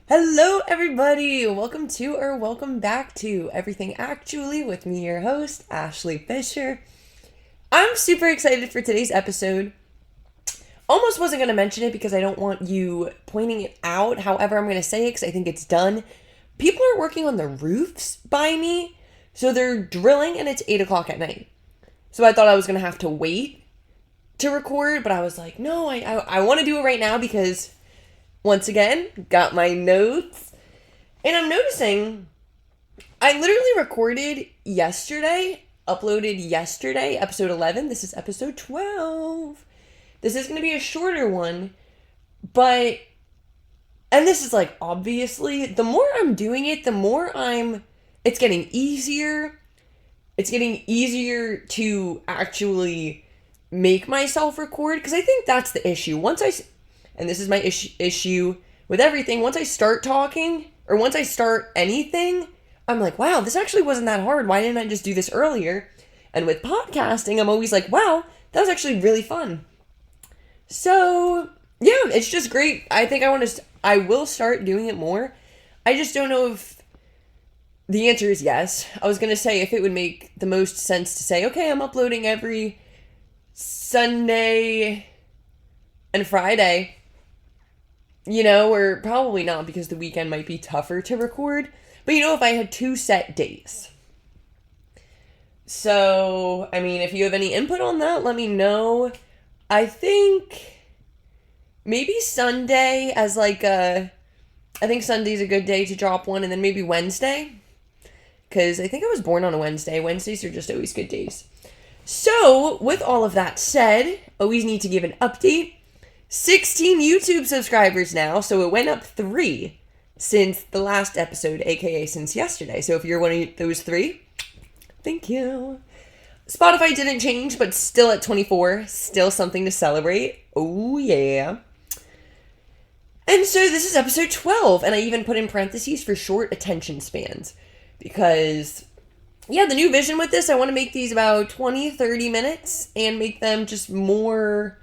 Hello, everybody! Welcome back to Everything Actually with me, your host, Ashley Fisher. I'm super excited for today's episode. Almost wasn't going to mention it because I don't want you pointing it out. However, I'm going to say it because I think it's done. People are working on the roofs by me, so they're drilling and it's 8 o'clock at night. So I thought I was going to have to wait to record, but I was like, no, I want to do it right now because once again, got my notes. And I'm noticing I literally recorded yesterday, uploaded yesterday, episode 11. This is episode 12. This is going to be a shorter one, but, and this is like, obviously, the more I'm doing it, it's getting easier. It's getting easier to actually make myself record, because I think that's the issue. And this is my issue with everything. Once I start talking, or once I start anything, I'm like, wow, this actually wasn't that hard. Why didn't I just do this earlier? And with podcasting, I'm always like, wow, that was actually really fun. So, yeah, it's just great. I think I will start doing it more. I just don't know if the answer is yes. I was going to say if it would make the most sense to say, okay, I'm uploading every Sunday and Friday. Or probably not because the weekend might be tougher to record. But if I had 2 set days. So, if you have any input on that, let me know. I think maybe Sunday I think Sunday's a good day to drop one, and then maybe Wednesday. Because I think I was born on a Wednesday. Wednesdays are just always good days. So, with all of that said, always need to give an update. 16 YouTube subscribers now, so it went up 3 since the last episode, aka since yesterday. So if you're one of those 3, thank you. Spotify didn't change, but still at 24, still something to celebrate. Oh yeah. And so this is episode 12, and I even put in parentheses for short attention spans, because the new vision with this, I want to make these about 20-30 minutes and make them just more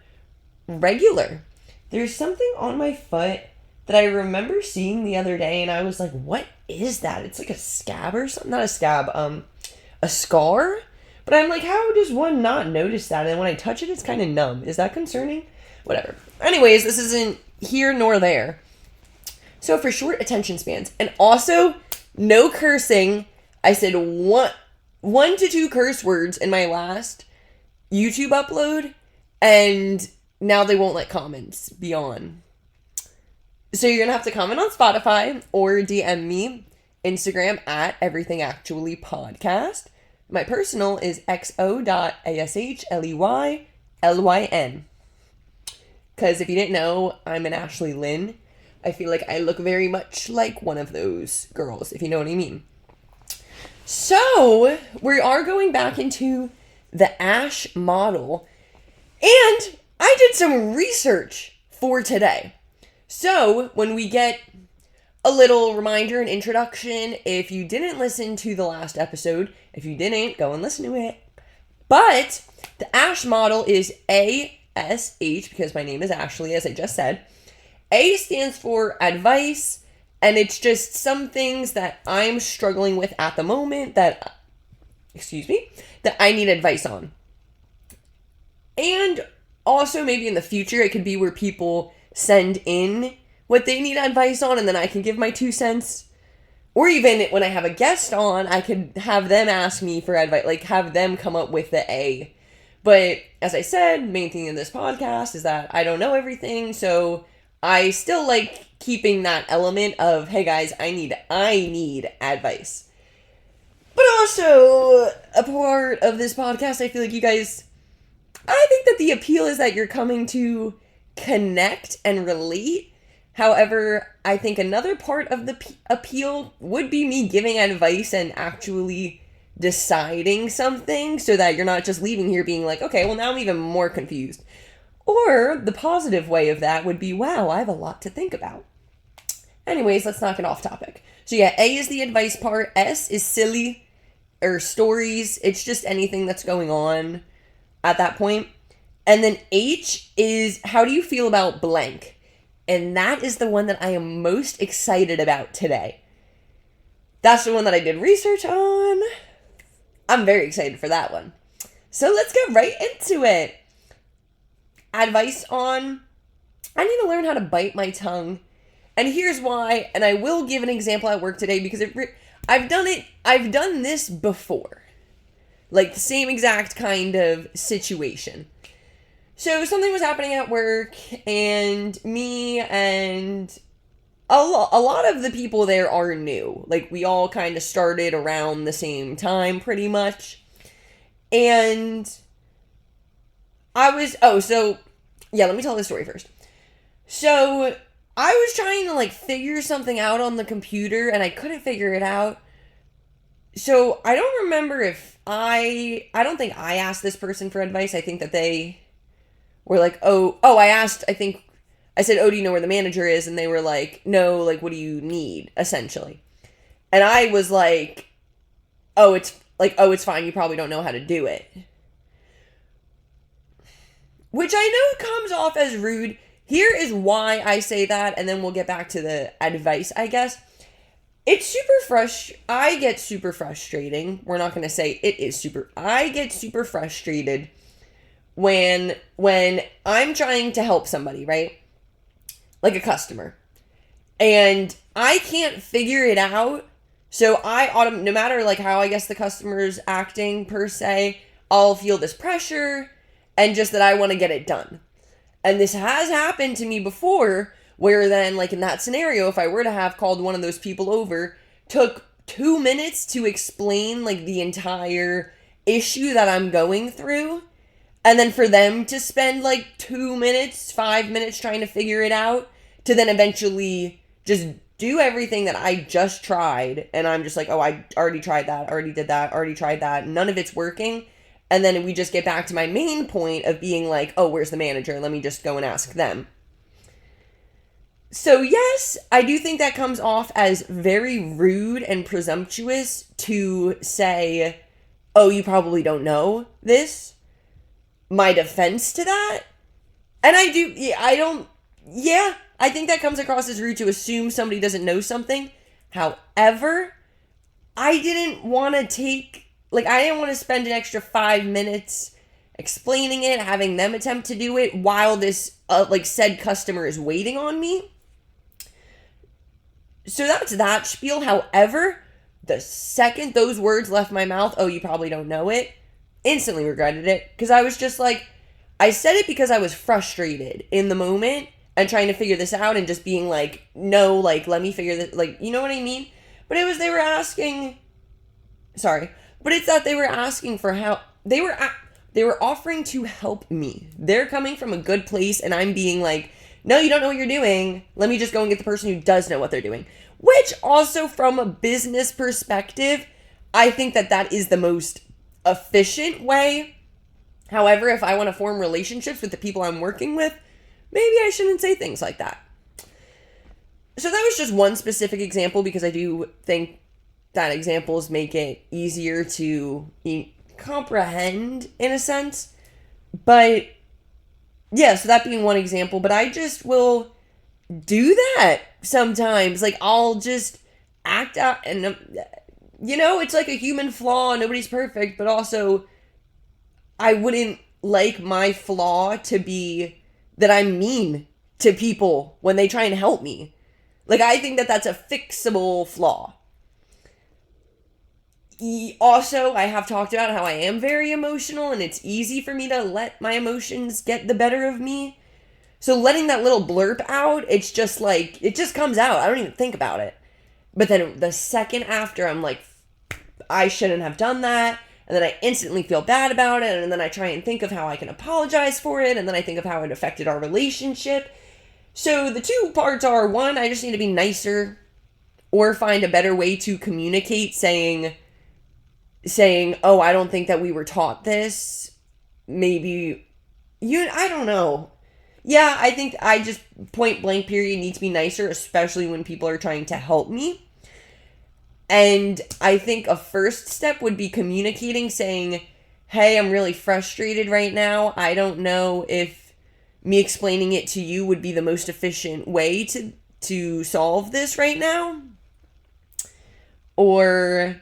regular. There's something on my foot that I remember seeing the other day, and I was like, what is that? It's like a scab or something. Not a scab, a scar? But I'm like, how does one not notice that? And when I touch it, it's kind of numb. Is that concerning? Whatever. Anyways, this isn't here nor there. So for short attention spans, and also no cursing. I said one to 2 curse words in my last YouTube upload, and now they won't let comments be on. So you're going to have to comment on Spotify or DM me, Instagram at everythingactuallypodcast. My personal is xo.ashleylyn. Because if you didn't know, I'm an Ashley Lynn. I feel like I look very much like one of those girls, if you know what I mean. So, we are going back into the Ash model. And I did some research for today. So, when we get a little reminder and introduction, if you didn't listen to the last episode, if you didn't, go and listen to it. But the Ash model is ASH, because my name is Ashley, as I just said. A stands for advice, and it's just some things that I'm struggling with at the moment that I need advice on. And also, maybe in the future, it could be where people send in what they need advice on, and then I can give my 2 cents. Or even when I have a guest on, I could have them ask me for advice, like have them come up with the A. But as I said, main thing in this podcast is that I don't know everything, so I still like keeping that element of, hey guys, I need advice. But also, a part of this podcast, I feel like you guys, I think that the appeal is that you're coming to connect and relate. However, I think another part of the appeal would be me giving advice and actually deciding something, so that you're not just leaving here being like, okay, well now I'm even more confused. Or the positive way of that would be, wow, I have a lot to think about. Anyways, let's not get off topic. So yeah, A is the advice part. S is silly or stories. It's just anything that's going on at that point. And then H is, how do you feel about blank? and that is the one that I am most excited about today. That's the one that I did research on. I'm very excited for that one. So let's get right into it. Advice on, I need to learn how to bite my tongue. And here's why, and I will give an example at work today because I've done this before. Like the same exact kind of situation. So something was happening at work, and me and a lot of the people there are new. Like, we all kind of started around the same time, pretty much. And let me tell the story first. So, I was trying to, figure something out on the computer, and I couldn't figure it out. So, I don't remember if I don't think I asked this person for advice. I think that they were like, I said, oh, do you know where the manager is? And they were like, no, what do you need, essentially? And I was like, it's fine. You probably don't know how to do it. Which I know comes off as rude. Here is why I say that, and then we'll get back to the advice, I guess. I get super frustrating. We're not going to say it is super. I get super frustrated when I'm trying to help somebody, right? Like a customer. And I can't figure it out. So no matter how I guess the customer's acting per se, I'll feel this pressure and just that I want to get it done. And this has happened to me before, where then in that scenario, if I were to have called one of those people over, took 2 minutes to explain the entire issue that I'm going through, and then for them to spend 2 minutes, 5 minutes trying to figure it out, to then eventually just do everything that I just tried. And I'm just I already tried that, already did that, already tried that. None of it's working. And then we just get back to my main point of being where's the manager? Let me just go and ask them. So yes, I do think that comes off as very rude and presumptuous to say, oh, you probably don't know this. My defense to that, and I think that comes across as rude to assume somebody doesn't know something. However, I didn't want to spend an extra 5 minutes explaining it, having them attempt to do it while this said customer is waiting on me. So that's that spiel. However, the second those words left my mouth, oh, you probably don't know it, instantly regretted it, because I was just I said it because I was frustrated in the moment and trying to figure this out and just being no, let me figure this, you know what I mean? But it's that they were asking for help. They were offering to help me. They're coming from a good place, and I'm being no, you don't know what you're doing. Let me just go and get the person who does know what they're doing. Which also, from a business perspective, I think that is the most efficient way. However, if I want to form relationships with the people I'm working with, maybe I shouldn't say things like that. So that was just one specific example, because I do think that examples make it easier to comprehend in a sense. But yeah, so that being one example, but I just will do that sometimes. I'll just act out, and it's a human flaw. Nobody's perfect, but also I wouldn't like my flaw to be that I'm mean to people when they try and help me. I think that's a fixable flaw. Also, I have talked about how I am very emotional, and it's easy for me to let my emotions get the better of me. So letting that little blurb out, it's just it just comes out. I don't even think about it. But then the second after, I'm I shouldn't have done that. And then I instantly feel bad about it. And then I try and think of how I can apologize for it. And then I think of how it affected our relationship. So the two parts are, one, I just need to be nicer or find a better way to communicate, saying, oh, I don't think that we were taught this. Maybe I don't know. Yeah, I think I just point blank period need to be nicer, especially when people are trying to help me. And I think a first step would be communicating, saying, hey, I'm really frustrated right now. I don't know if me explaining it to you would be the most efficient way to solve this right now, or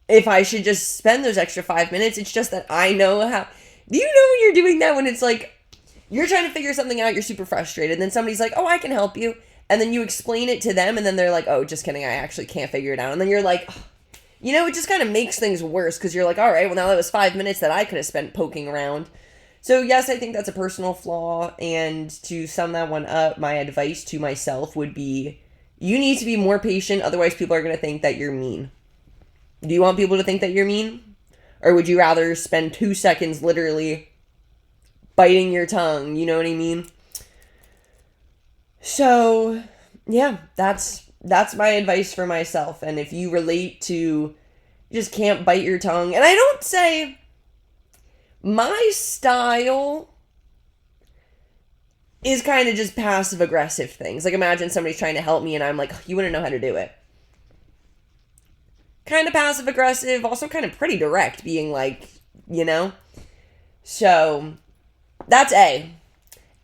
if I should just spend those extra 5 minutes. It's just that I know how. Do you know when you're doing that, when it's like you're trying to figure something out, you're super frustrated, and then somebody's like, oh, I can help you, and then you explain it to them, and then they're like, oh, just kidding, I actually can't figure it out, and then you're like, oh. It just kind of makes things worse, because you're like, all right, well, now that was 5 minutes that I could have spent poking around. So yes, I think that's a personal flaw, and to sum that one up, my advice to myself would be, you need to be more patient, otherwise people are going to think that you're mean. Do you want people to think that you're mean? Or would you rather spend 2 seconds literally biting your tongue? You know what I mean? So, yeah, that's my advice for myself. And if you relate to, you just can't bite your tongue. And I don't say my style is kind of just passive aggressive things. Like, imagine somebody's trying to help me and I'm like, you wouldn't know how to do it. Kind of passive aggressive, also kind of pretty direct, being like, So, that's A.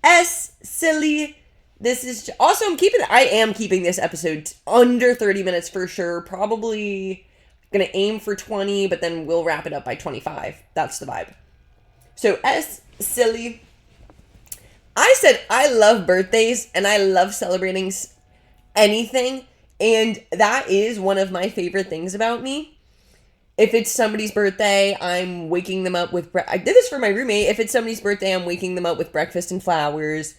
S, silly. This is also, I am keeping this episode under 30 minutes for sure. Probably gonna aim for 20, but then we'll wrap it up by 25. That's the vibe. So, S, silly. I said I love birthdays and I love celebrating anything. And that is one of my favorite things about me. If it's somebody's birthday, I'm waking them up with... I did this for my roommate. If it's somebody's birthday, I'm waking them up with breakfast and flowers.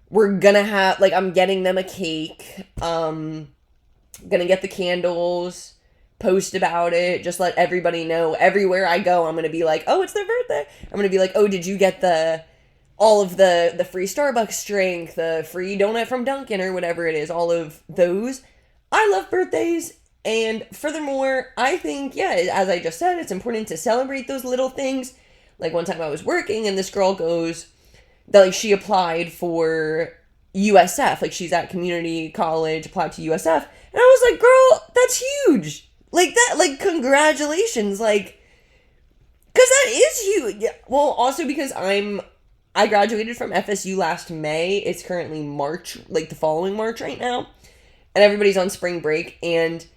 We're gonna have... I'm getting them a cake. Gonna get the candles. Post about it. Just let everybody know. Everywhere I go, I'm gonna be like, oh, it's their birthday. I'm gonna be like, oh, did you get all of the free Starbucks drink, the free donut from Dunkin' or whatever it is, all of those. I love birthdays, and furthermore, I think, as I just said, it's important to celebrate those little things. Like, one time I was working, and this girl goes, she applied for USF, she's at community college, applied to USF, and I was like, girl, that's huge! Congratulations, because that is huge. Well, also because I graduated from FSU last May, it's currently March, the following March right now, and everybody's on spring break, and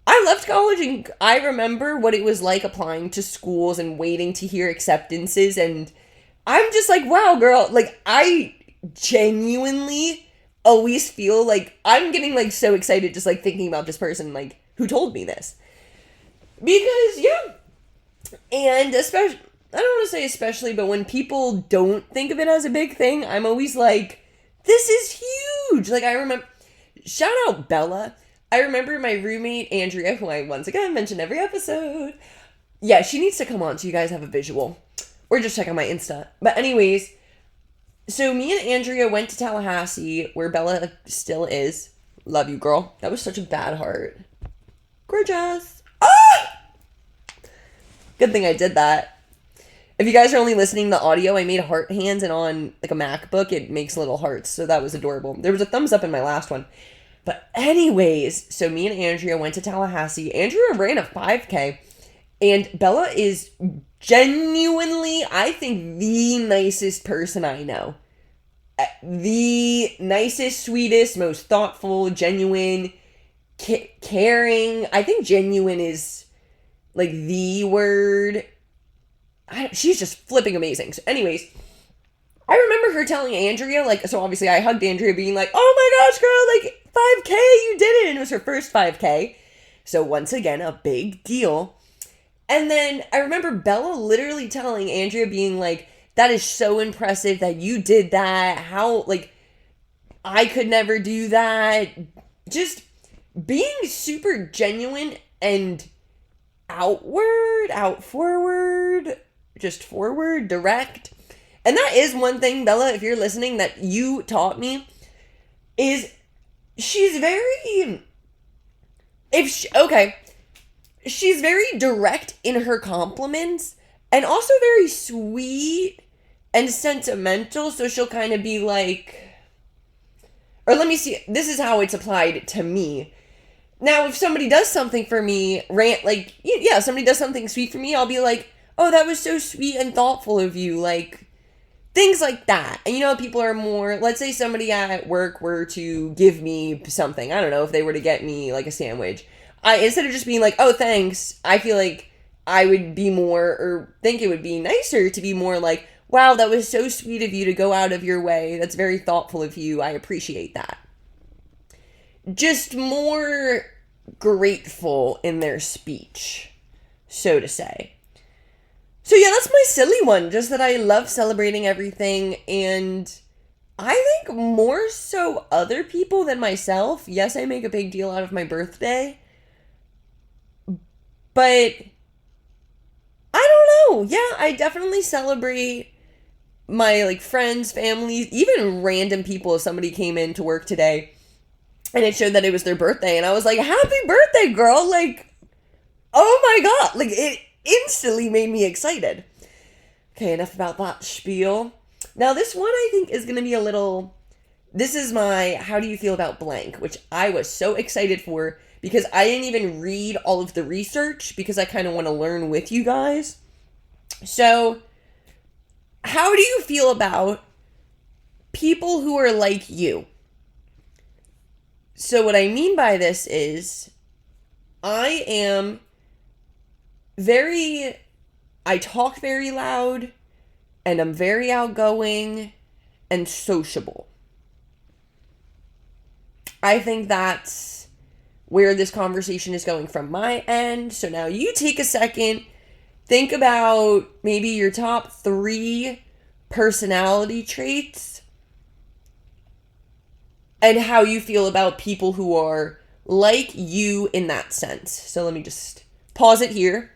I left college, and I remember what it was like applying to schools and waiting to hear acceptances, and I'm just like, wow, girl, I genuinely always feel like I'm getting, so excited just, thinking about this person, who told me this. Because, and especially, I don't want to say especially, but when people don't think of it as a big thing, I'm always like, this is huge! I remember... Shout out Bella. I remember my roommate, Andrea, who I once again mention every episode. Yeah, she needs to come on so you guys have a visual. Or just check out my Insta. But anyways, so me and Andrea went to Tallahassee, where Bella still is. Love you, girl. That was such a bad heart. Gorgeous. Ah! Good thing I did that. If you guys are only listening to the audio, I made heart hands, and on a MacBook, it makes little hearts, so that was adorable. There was a thumbs up in my last one. But anyways, so me and Andrea went to Tallahassee. Andrea ran a 5K, and Bella is genuinely, I think, the nicest person I know. The nicest, sweetest, most thoughtful, genuine, caring. I think genuine is, the word... she's just flipping amazing. So anyways, I remember her telling Andrea, so obviously I hugged Andrea being like, oh my gosh, girl, 5K, you did it. And it was her first 5K. So once again, a big deal. And then I remember Bella literally telling Andrea being like, that is so impressive that you did that. How, I could never do that. Just being super genuine and forward, direct. And that is one thing, Bella, if you're listening, that you taught me, is she's very, she's very direct in her compliments, and also very sweet and sentimental, so she'll kind of be like, or let me see, this is how it's applied to me. Now, if somebody does something for me, somebody does something sweet for me, I'll be like, oh, that was so sweet and thoughtful of you, things like that. And you know, people are more, let's say somebody at work were to give me something. I don't know, if they were to get me like a sandwich. Instead of just being like, oh, thanks, I feel like I would be more, or think it would be nicer to be more like, wow, that was so sweet of you to go out of your way. That's very thoughtful of you. I appreciate that. Just more grateful in their speech, so to say. So yeah, that's my silly one. Just that I love celebrating everything, and I think more so other people than myself. Yes, I make a big deal out of my birthday, but I don't know. Yeah, I definitely celebrate my like friends, families, even random people. If somebody came in to work today and it showed that it was their birthday, and I was like, happy birthday, girl. Like, oh my God. Like, it instantly made me excited. Okay, enough about that spiel. Now, this one I think is going to be a little... This is my how do you feel about blank, which I was so excited for because I didn't even read all of the research because I kind of want to learn with you guys. So, how do you feel about people who are like you? So what I mean by this is I talk very loud, and I'm very outgoing and sociable. I think that's where this conversation is going from my end. So now you take a second, think about maybe your top 3 personality traits and how you feel about people who are like you in that sense. So let me just pause it here.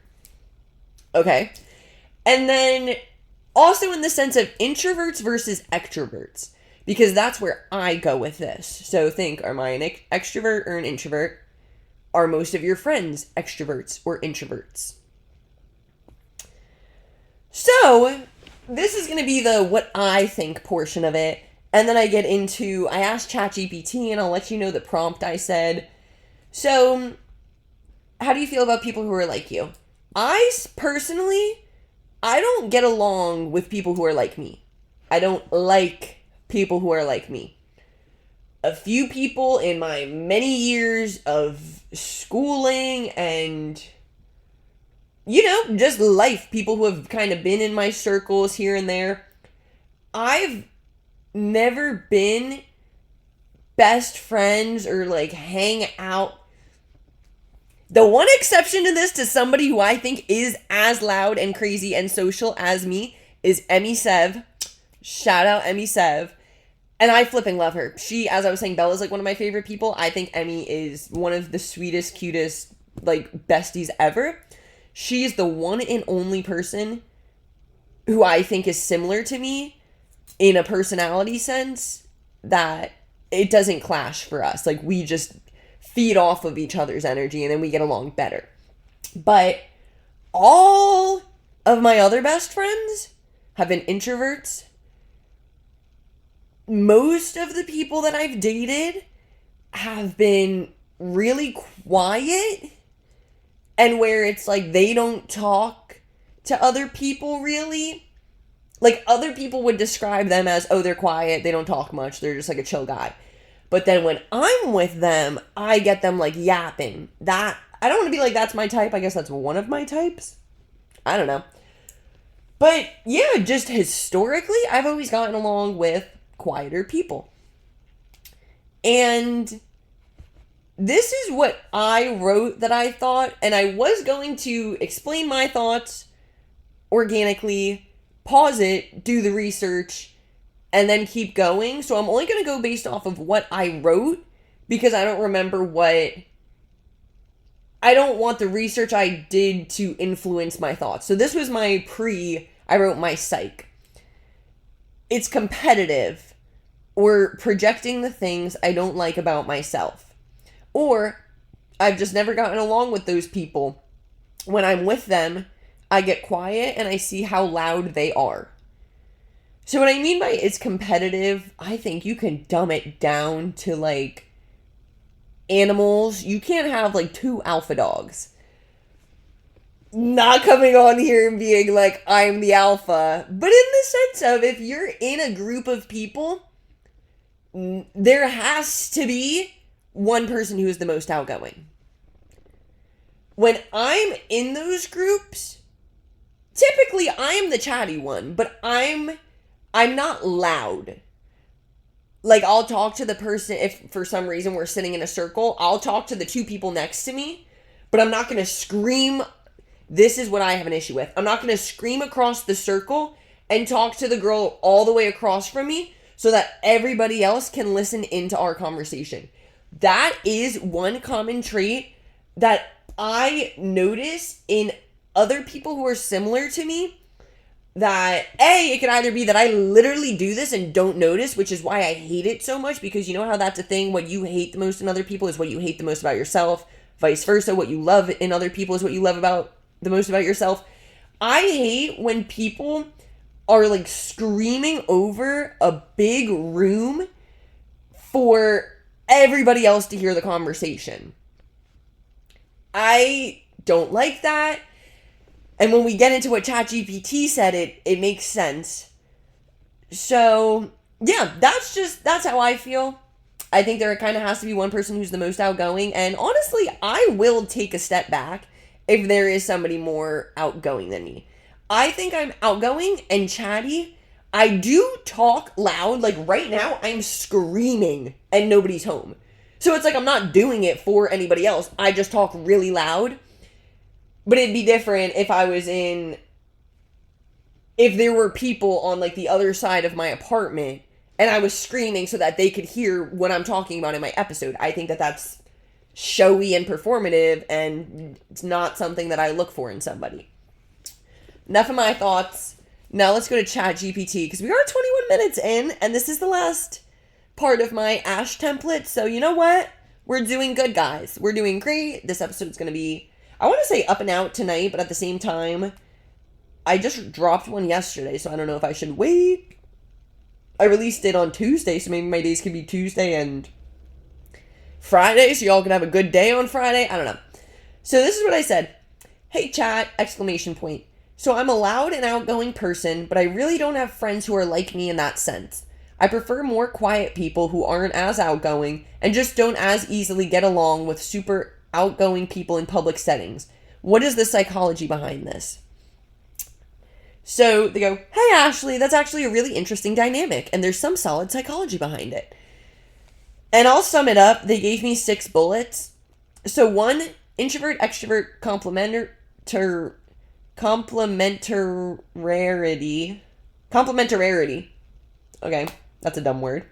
Okay. And then also in the sense of introverts versus extroverts, because that's where I go with this. So think, am I an extrovert or an introvert? Are most of your friends extroverts or introverts? So this is going to be the what I think portion of it. And then I asked ChatGPT, and I'll let you know the prompt I said. So, how do you feel about people who are like you? Personally, I don't get along with people who are like me. I don't like people who are like me. A few people in my many years of schooling and, just life, people who have kind of been in my circles here and there, I've never been best friends or like hang out. The one exception to this, to somebody who I think is as loud and crazy and social as me, is Emmy Sev. Shout out Emmy Sev. And I flipping love her. She, as I was saying, Bella's like one of my favorite people. I think Emmy is one of the sweetest, cutest, like besties ever. She's the one and only person who I think is similar to me in a personality sense, that it doesn't clash for us. Like, we just feed off of each other's energy and then we get along better. But all of my other best friends have been introverts. Most of the people that I've dated have been really quiet, and where it's like they don't talk to other people really. Like, other people would describe them as, oh, they're quiet, they don't talk much, they're just like a chill guy. But then when I'm with them, I get them like yapping. I don't want to be like, that's my type. I guess that's one of my types. I don't know. But yeah, just historically, I've always gotten along with quieter people. And this is what I wrote that I thought, and I was going to explain my thoughts organically, pause it, do the research, and then keep going. So I'm only going to go based off of what I wrote, because I don't remember I don't want the research I did to influence my thoughts. So this was I wrote my psych. It's competitive, or projecting the things I don't like about myself. Or I've just never gotten along with those people. When I'm with them, I get quiet and I see how loud they are. So what I mean by it's competitive, I think you can dumb it down to like animals. You can't have like 2 alpha dogs. not coming on here and being like, I'm the alpha, but in the sense of if you're in a group of people, there has to be one person who is the most outgoing. When I'm in those groups, typically I am the chatty one, but I'm not loud. Like, I'll talk to the person, if for some reason we're sitting in a circle, I'll talk to the two people next to me, but I'm not going to scream. This is what I have an issue with. I'm not going to scream across the circle and talk to the girl all the way across from me so that everybody else can listen into our conversation. That is one common trait that I notice in other people who are similar to me, that it could either be that I literally do this and don't notice, which is why I hate it so much, because you know how that's a thing, what you hate the most in other people is what you hate the most about yourself, vice versa, what you love in other people is what you love about the most about yourself. I hate when people are like screaming over a big room for everybody else to hear the conversation. I don't like that. And when we get into what ChatGPT said, it makes sense. So, yeah, that's how I feel. I think there kind of has to be one person who's the most outgoing. And honestly, I will take a step back if there is somebody more outgoing than me. I think I'm outgoing and chatty. I do talk loud. Like right now, I'm screaming and nobody's home. So it's like I'm not doing it for anybody else. I just talk really loud. But it'd be different if there were people on like the other side of my apartment and I was screaming so that they could hear what I'm talking about in my episode. I think that that's showy and performative, and it's not something that I look for in somebody. Enough of my thoughts. Now let's go to ChatGPT, because we are 21 minutes in, and this is the last part of my Ash template. So you know what? We're doing good, guys. We're doing great. This episode's going to be, I want to say up and out tonight, but at the same time, I just dropped one yesterday, so I don't know if I should wait. I released it on Tuesday, so maybe my days could be Tuesday and Friday, so y'all can have a good day on Friday. I don't know. So this is what I said. Hey, chat, exclamation point. So I'm a loud and outgoing person, but I really don't have friends who are like me in that sense. I prefer more quiet people who aren't as outgoing and just don't as easily get along with super outgoing people in public settings. What is the psychology behind this? So they go, hey, Ashley, that's actually a really interesting dynamic, and there's some solid psychology behind it. And I'll sum it up. They gave me 6 bullets. So 1, introvert, extrovert, complementarity. Okay, that's a dumb word.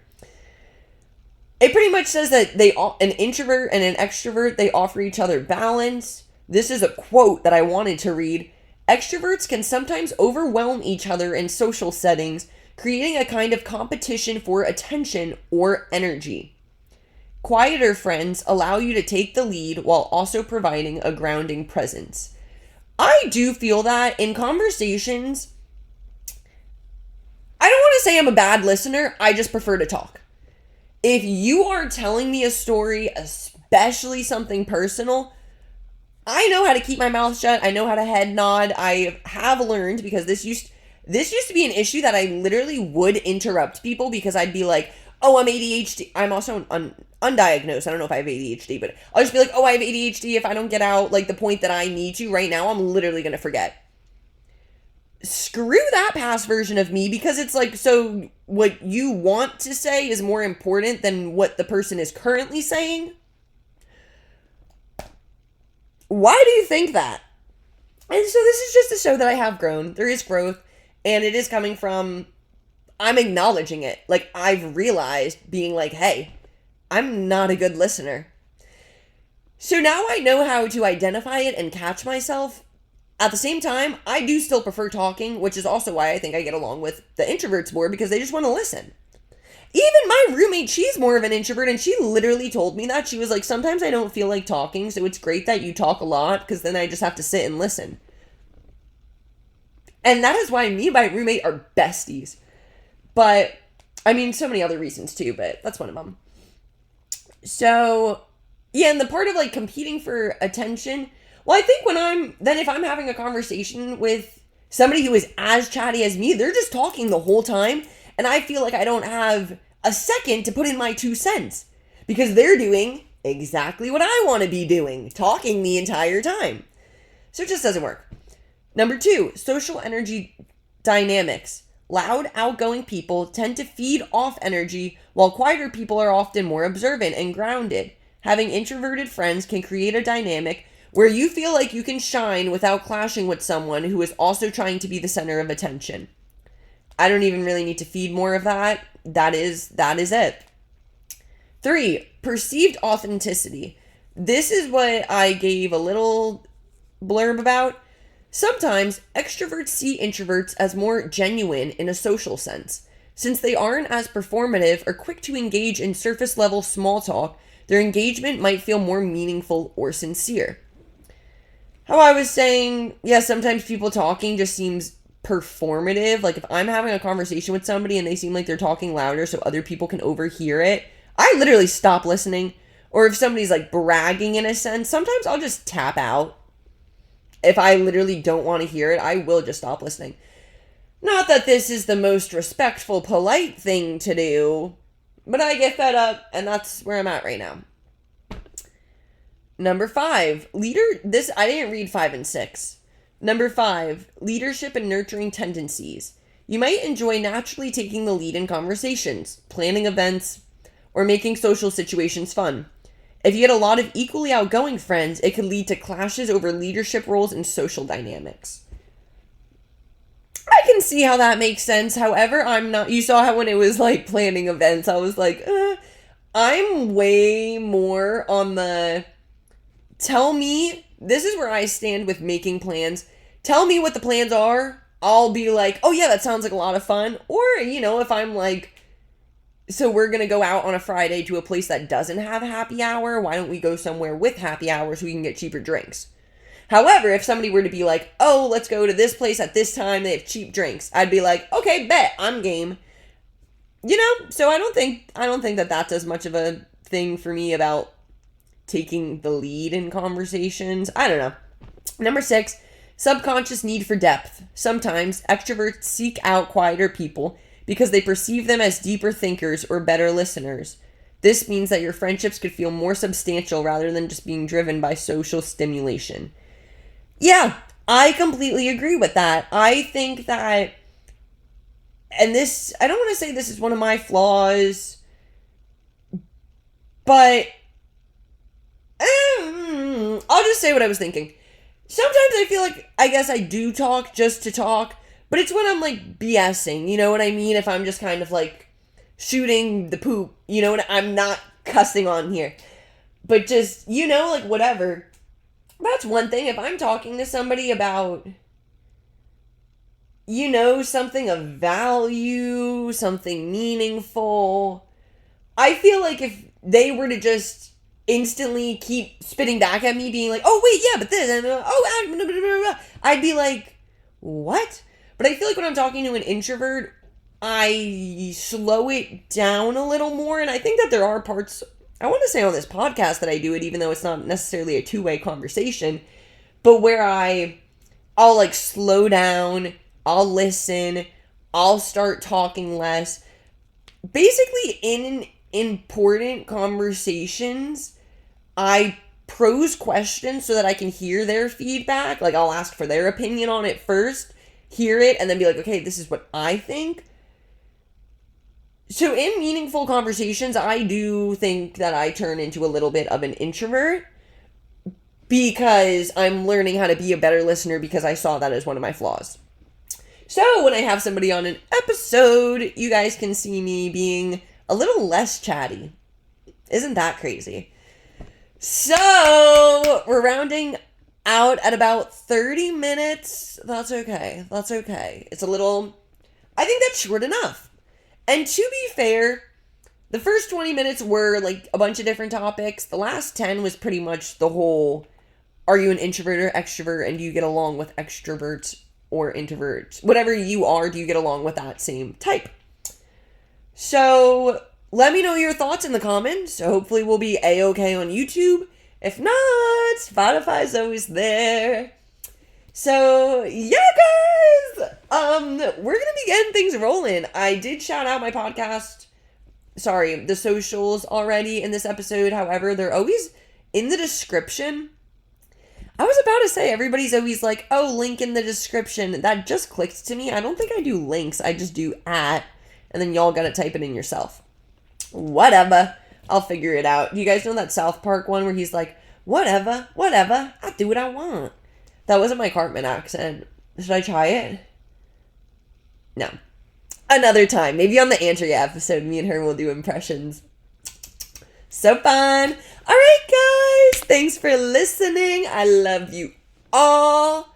It pretty much says that an introvert and an extrovert, they offer each other balance. This is a quote that I wanted to read. Extroverts can sometimes overwhelm each other in social settings, creating a kind of competition for attention or energy. Quieter friends allow you to take the lead while also providing a grounding presence. I do feel that in conversations, I don't want to say I'm a bad listener, I just prefer to talk. If you are telling me a story, especially something personal, I know how to keep my mouth shut. I know how to head nod. I have learned, because this used to be an issue, that I literally would interrupt people because I'd be like, oh, I'm ADHD. I'm also undiagnosed. I don't know if I have ADHD, but I'll just be like, oh, I have ADHD. If I don't get out like the point that I need to right now, I'm literally going to forget. Screw that past version of me, because it's like, so what you want to say is more important than what the person is currently saying? Why do you think that? And so this is just to show that I have grown. There is growth, and it is coming from, I'm acknowledging it. Like, I've realized being like, hey, I'm not a good listener. So now I know how to identify it and catch myself. At the same time, I do still prefer talking, which is also why I think I get along with the introverts more, because they just want to listen. Even my roommate, she's more of an introvert, and she literally told me that. She was like, sometimes I don't feel like talking, so it's great that you talk a lot, because then I just have to sit and listen. And that is why me and my roommate are besties. But, I mean, so many other reasons too, but that's one of them. So, yeah, and the part of, like, competing for attention, Well, I think if I'm having a conversation with somebody who is as chatty as me, they're just talking the whole time. And I feel like I don't have a second to put in my 2 cents because they're doing exactly what I want to be doing, talking the entire time. So it just doesn't work. Number 2, social energy dynamics. Loud, outgoing people tend to feed off energy, while quieter people are often more observant and grounded. Having introverted friends can create a dynamic where you feel like you can shine without clashing with someone who is also trying to be the center of attention. I don't even really need to feed more of that. That is it. 3, perceived authenticity. This is what I gave a little blurb about. Sometimes extroverts see introverts as more genuine in a social sense. Since they aren't as performative or quick to engage in surface level small talk, their engagement might feel more meaningful or sincere. How I was saying, yeah, sometimes people talking just seems performative. Like if I'm having a conversation with somebody and they seem like they're talking louder so other people can overhear it, I literally stop listening. Or if somebody's like bragging in a sense, sometimes I'll just tap out. If I literally don't want to hear it, I will just stop listening. Not that this is the most respectful, polite thing to do, but I get fed up, and that's where I'm at right now. Number 5, I didn't read 5 and 6. Number 5, leadership and nurturing tendencies. You might enjoy naturally taking the lead in conversations, planning events, or making social situations fun. If you get a lot of equally outgoing friends, it could lead to clashes over leadership roles and social dynamics. I can see how that makes sense. However, I'm not. You saw how when it was like planning events, I was like, I'm way more on the tell me. This is where I stand with making plans. Tell me what the plans are. I'll be like, oh yeah, that sounds like a lot of fun. Or, if I'm like, so we're going to go out on a Friday to a place that doesn't have a happy hour. Why don't we go somewhere with happy hour so we can get cheaper drinks? However, if somebody were to be like, oh, let's go to this place at this time, they have cheap drinks, I'd be like, okay, bet, I'm game. So I don't think that that's as much of a thing for me about taking the lead in conversations. I don't know. Number 6, subconscious need for depth. Sometimes extroverts seek out quieter people because they perceive them as deeper thinkers or better listeners. This means that your friendships could feel more substantial rather than just being driven by social stimulation. Yeah, I completely agree with that. I think that, and this, I don't want to say this is one of my flaws, but I'll just say what I was thinking. Sometimes I feel like, I guess I do talk just to talk, but it's when I'm like BSing, you know what I mean? If I'm just kind of like shooting the poop, I'm not cussing on here, but just, like whatever. That's one thing. If I'm talking to somebody about, something of value, something meaningful, I feel like if they were to just instantly keep spitting back at me being like, oh wait, yeah, but this, and I'd be like, what? But I feel like when I'm talking to an introvert, I slow it down a little more. And I think that there are parts, I want to say on this podcast that I do it, even though it's not necessarily a two-way conversation, but where I'll like slow down, I'll listen, I'll start talking less. Basically, in important conversations, I pose questions so that I can hear their feedback. Like, I'll ask for their opinion on it first, hear it, and then be like, okay, this is what I think. So in meaningful conversations, I do think that I turn into a little bit of an introvert because I'm learning how to be a better listener because I saw that as one of my flaws. So when I have somebody on an episode, you guys can see me being a little less chatty. Isn't that crazy? So we're rounding out at about 30 minutes. That's okay. It's a little, I think that's short enough. And to be fair, the first 20 minutes were like a bunch of different topics. The last 10 was pretty much the whole, are you an introvert or extrovert, and do you get along with extroverts or introverts? Whatever you are, do you get along with that same type? So let me know your thoughts in the comments. So hopefully we'll be A-okay on YouTube. If not, Spotify's always there. So, yeah, guys, we're gonna be getting things rolling. I did shout out my podcast, the socials already in this episode. However, they're always in the description. I was about to say, everybody's always like, oh, link in the description. That just clicked to me. I don't think I do links. I just do @ and then y'all gotta type it in yourself. Whatever. I'll figure it out. Do you guys know that South Park one where he's like, whatever, I do what I want? That wasn't my Cartman accent. Should I try it? No. Another time. Maybe on the Andrea episode, me and her will do impressions. So fun. All right, guys. Thanks for listening. I love you all.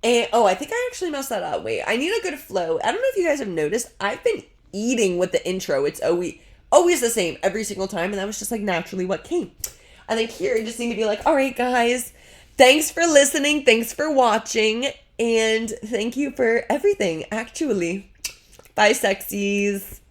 And, I think I actually messed that up. Wait, I need a good flow. I don't know if you guys have noticed. I've been eating with the intro. It's always the same every single time. And that was just like naturally what came. I think here I just need to be like, all right, guys. Thanks for listening. Thanks for watching. And thank you for everything, actually. Bye, sexies.